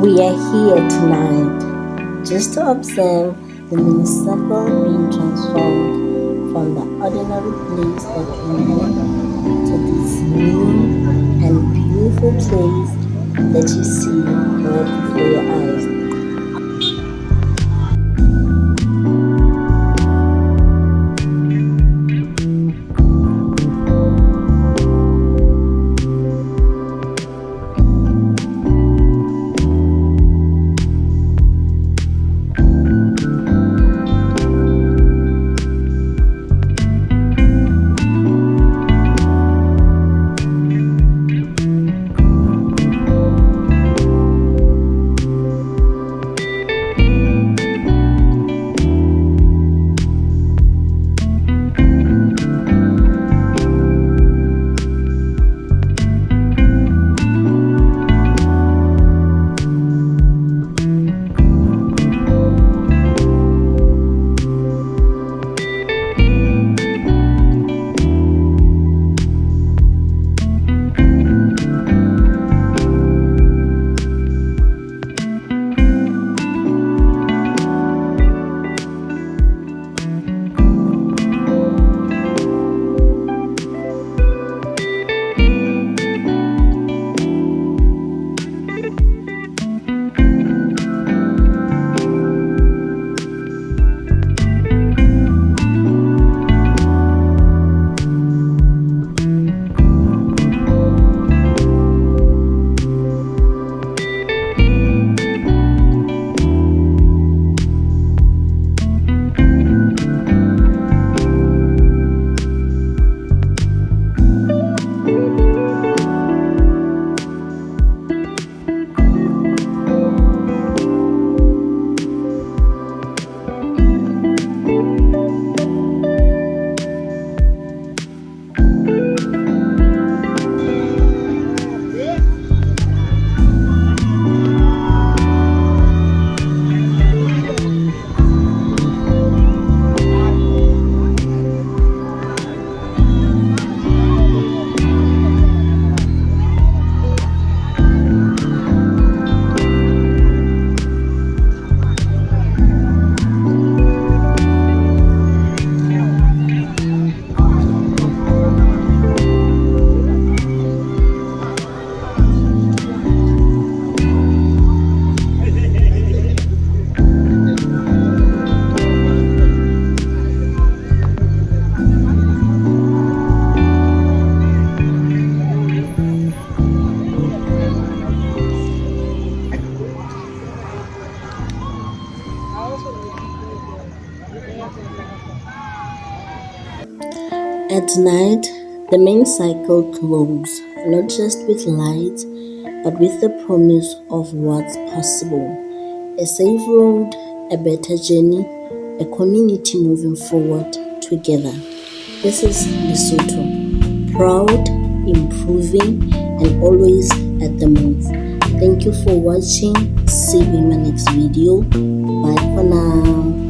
We are here tonight just to observe the municipal being transformed from the ordinary place that we know to this new and beautiful place that you see right before your eyes. At night, the main cycle closes, not just with lights, but with the promise of what's possible. A safe road, a better journey, a community moving forward together. This is Lesotho, proud, improving, and always at the move. Thank you for watching. See you in my next video. Bye for now.